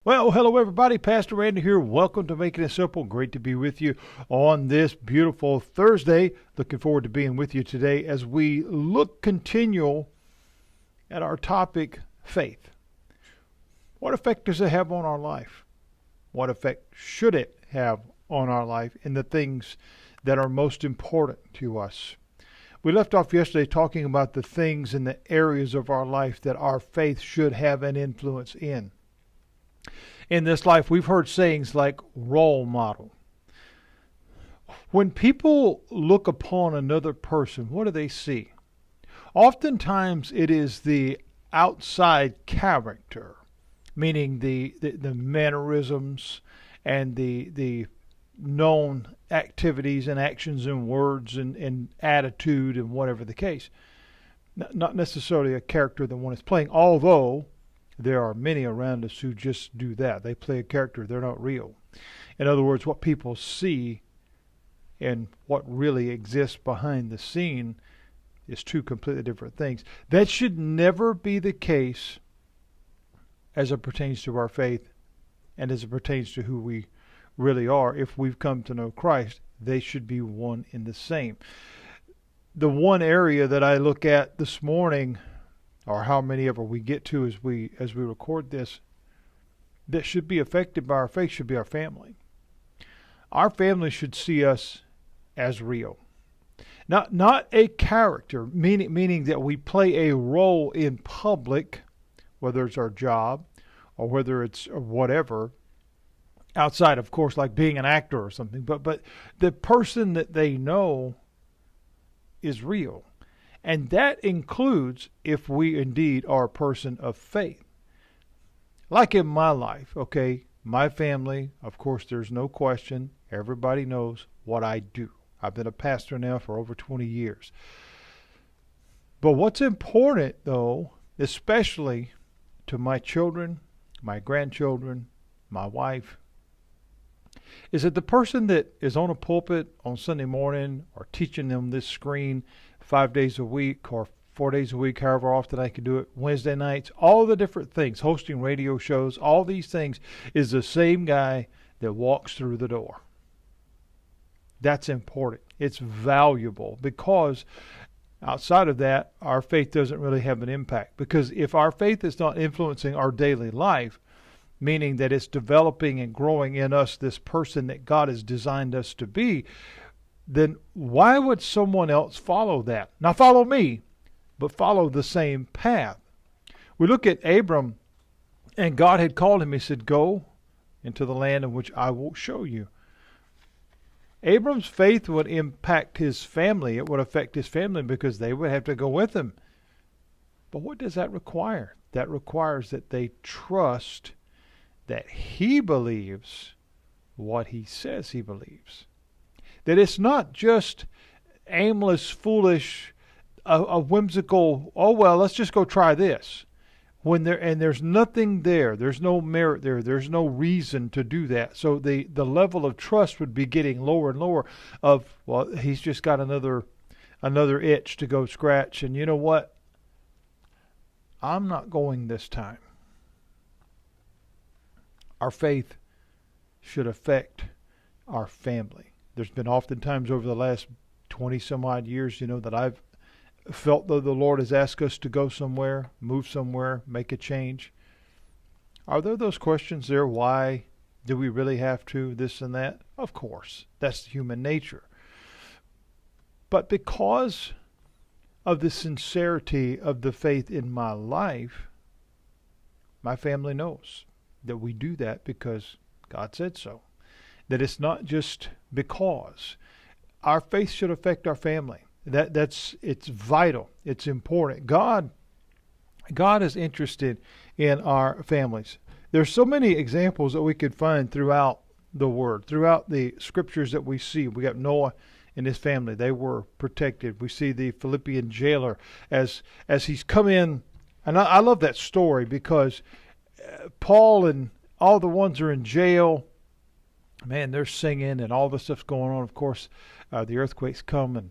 Well, hello everybody. Pastor Randy here. Welcome to Making It Simple. Great to be with you on this beautiful Thursday. Looking forward to being with you today as we continue at our topic, faith. What effect does it have on our life? What effect should it have on our life in the things that are most important to us? We left off yesterday talking about the things and the areas of our life that our faith should have an influence in. In this life, we've heard sayings like role model. When people look upon another person, what do they see? Oftentimes, it is the outside character, meaning the mannerisms and the known activities and actions and words and attitude and whatever the case. Not necessarily a character that one is playing, although there are many around us who just do that. They play a character. They're not real. In other words, what people see and what really exists behind the scene is two completely different things. That should never be the case as it pertains to our faith and as it pertains to who we really are. If we've come to know Christ, they should be one and the same. The one area that I look at this morning, or how many ever we get to as we record this, that should be affected by our faith should be our family. Our family should see us as real. Not a character, meaning that we play a role in public, whether it's our job or whether it's whatever, outside, of course, like being an actor or something. But the person that they know is real. And that includes if we indeed are a person of faith. Like in my life, okay, my family, of course, there's no question. Everybody knows what I do. I've been a pastor now for over 20 years. But what's important, though, especially to my children, my grandchildren, my wife, is that the person that is on a pulpit on Sunday morning or teaching them this screen 5 days a week or 4 days a week, however often I can do it, Wednesday nights, all the different things, hosting radio shows, all these things, is the same guy that walks through the door. That's important. It's valuable because outside of that, our faith doesn't really have an impact. Because if our faith is not influencing our daily life, meaning that it's developing and growing in us this person that God has designed us to be, then why would someone else follow that? Now follow me, but follow the same path. We look at Abram, and God had called him. He said, go into the land in which I will show you. Abram's faith would impact his family. It would affect his family because they would have to go with him. But what does that require? That requires that they trust that he believes what he says he believes. That it's not just aimless, foolish, a whimsical, oh well, let's just go try this. There's nothing there, there's no merit there, there's no reason to do that. So the level of trust would be getting lower and lower of, well, he's just got another itch to go scratch, and you know what? I'm not going this time. Our faith should affect our family. There's been oftentimes over the last 20 some odd years, that I've felt though the Lord has asked us to go somewhere, move somewhere, make a change. Are there those questions there? Why do we really have to, this and that? Of course, that's human nature. But because of the sincerity of the faith in my life, my family knows that we do that because God said so. That it's not just because. Our faith should affect our family. It's vital. It's important. God is interested in our families. There's so many examples that we could find throughout the Word, throughout the scriptures that we see. We got Noah and his family. They were protected. We see the Philippian jailer as he's come in. And I love that story because Paul and all the ones are in jail. Man, they're singing and all the stuff's going on. Of course, the earthquakes come and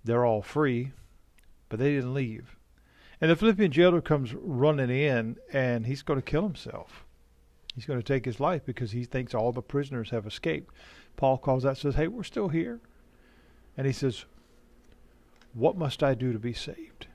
they're all free, but they didn't leave. And the Philippian jailer comes running in and he's going to kill himself. He's going to take his life because he thinks all the prisoners have escaped. Paul calls out, says, hey, we're still here. And he says, what must I do to be saved?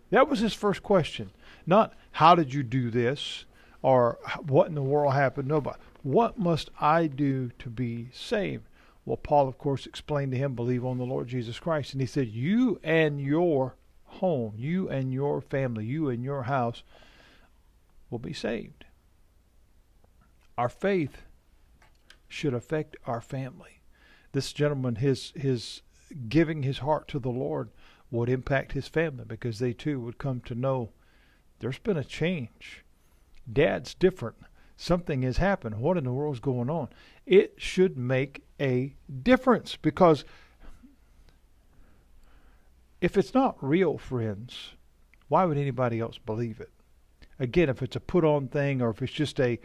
That was his first question. Not, how did you do this? Or what in the world happened? No, but what must I do to be saved? Well, Paul, of course, explained to him, believe on the Lord Jesus Christ. And he said, you and your home, you and your family, you and your house will be saved. Our faith should affect our family. This gentleman, his giving his heart to the Lord would impact his family because they too would come to know there's been a change. Dad's different. Something has happened. What in the world is going on? It should make a difference because if it's not real, friends, why would anybody else believe it? Again, if it's a put-on thing or if it's just a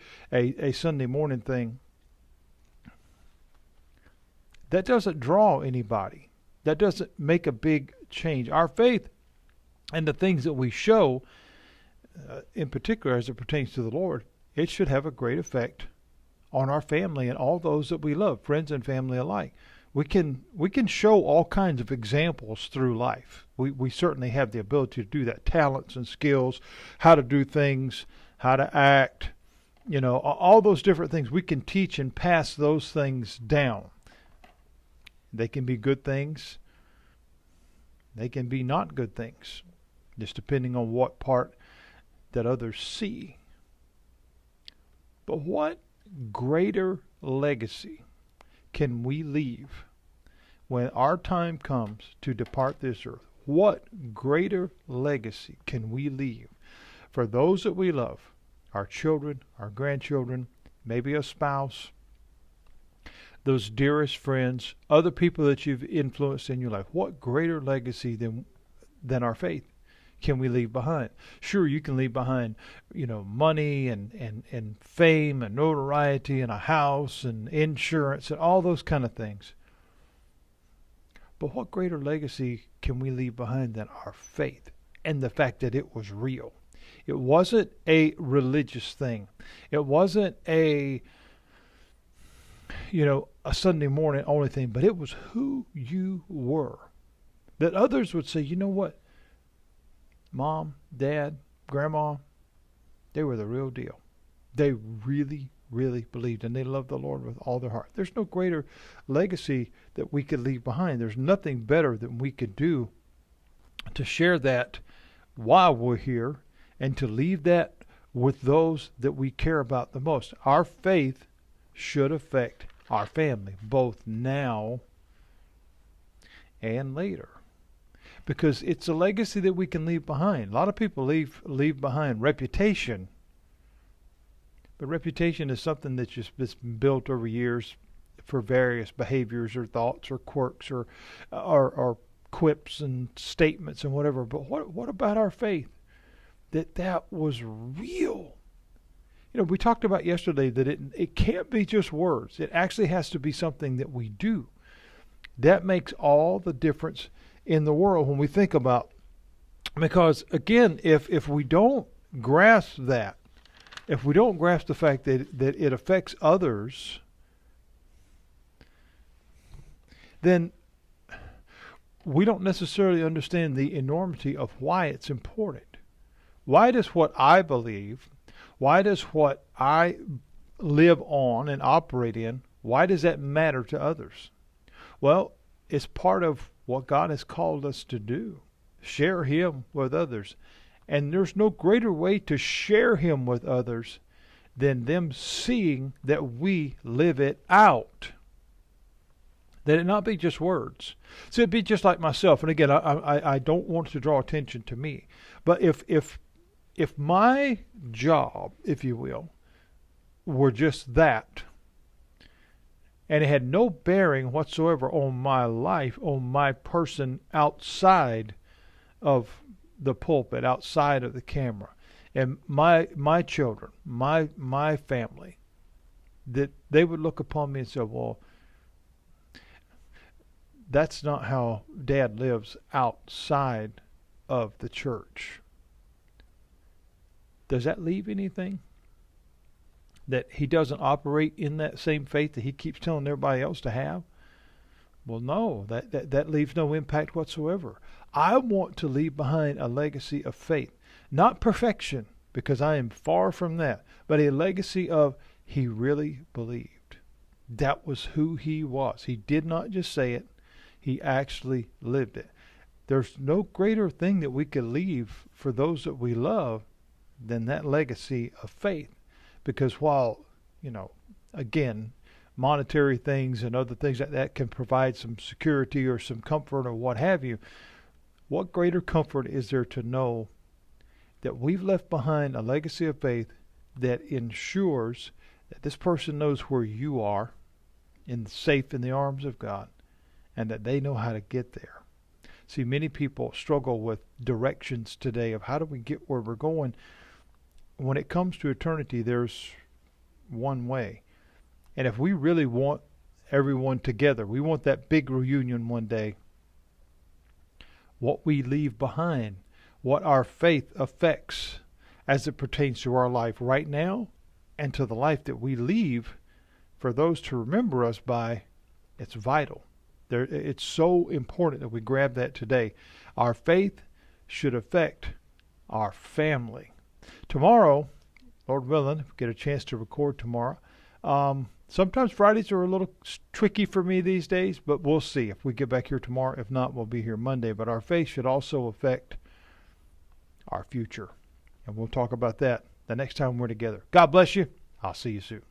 Sunday morning thing, that doesn't draw anybody. That doesn't make a big change. Our faith and the things that we show, in particular as it pertains to the Lord, it should have a great effect on our family and all those that we love, friends and family alike. We can show all kinds of examples through life. We certainly have the ability to do that. Talents and skills, how to do things, how to act, all those different things. We can teach and pass those things down. They can be good things. They can be not good things, just depending on what part that others see. But what greater legacy can we leave when our time comes to depart this earth? What greater legacy can we leave for those that we love, our children, our grandchildren, maybe a spouse, those dearest friends, other people that you've influenced in your life? What greater legacy than our faith can we leave behind? Sure, you can leave behind, money and fame and notoriety and a house and insurance and all those kind of things. But what greater legacy can we leave behind than our faith and the fact that it was real? It wasn't a religious thing. It wasn't a Sunday morning only thing, but it was who you were. That others would say, you know what? Mom, Dad, Grandma, they were the real deal. They really, really believed and they loved the Lord with all their heart. There's no greater legacy that we could leave behind. There's nothing better than we could do to share that while we're here and to leave that with those that we care about the most. Our faith should affect our family, both now and later. Because it's a legacy that we can leave behind. A lot of people leave behind reputation. But reputation is something that's been built over years for various behaviors or thoughts or quirks or quips and statements and whatever. But what about our faith? That was real. We talked about yesterday that it can't be just words. It actually has to be something that we do. That makes all the difference in the world when we think about, because again, if we don't grasp that, if we don't grasp the fact that it affects others, then we don't necessarily understand the enormity of why it's important. Why does what I believe, why does what I live on and operate in, why does that matter to others? Well, it's part of what God has called us to do. Share Him with others. And there's no greater way to share Him with others than them seeing that we live it out. That it not be just words. So it'd be just like myself. And again, I don't want to draw attention to me. But if my job, if you will, were just that, and it had no bearing whatsoever on my life, on my person outside of the pulpit, outside of the camera, and my children, my family, that they would look upon me and say, well, that's not how Dad lives outside of the church. Does that leave anything? that he doesn't operate in that same faith that he keeps telling everybody else to have? Well, no, that leaves no impact whatsoever. I want to leave behind a legacy of faith, not perfection, because I am far from that, but a legacy of he really believed. That was who he was. He did not just say it, he actually lived it. There's no greater thing that we could leave for those that we love than that legacy of faith. Because while, again, monetary things and other things like that can provide some security or some comfort or what have you, what greater comfort is there to know that we've left behind a legacy of faith that ensures that this person knows where you are, safe in the arms of God, and that they know how to get there. See, many people struggle with directions today of how do we get where we're going. When it comes to eternity, there's one way. And if we really want everyone together, we want that big reunion one day, what we leave behind, what our faith affects as it pertains to our life right now and to the life that we leave for those to remember us by, it's vital. It's so important that we grab that today. Our faith should affect our family. Tomorrow, Lord willing, if we get a chance to record tomorrow, sometimes Fridays are a little tricky for me these days, but we'll see if we get back here tomorrow. If not, we'll be here Monday. But our faith should also affect our future. And we'll talk about that the next time we're together. God bless you. I'll see you soon.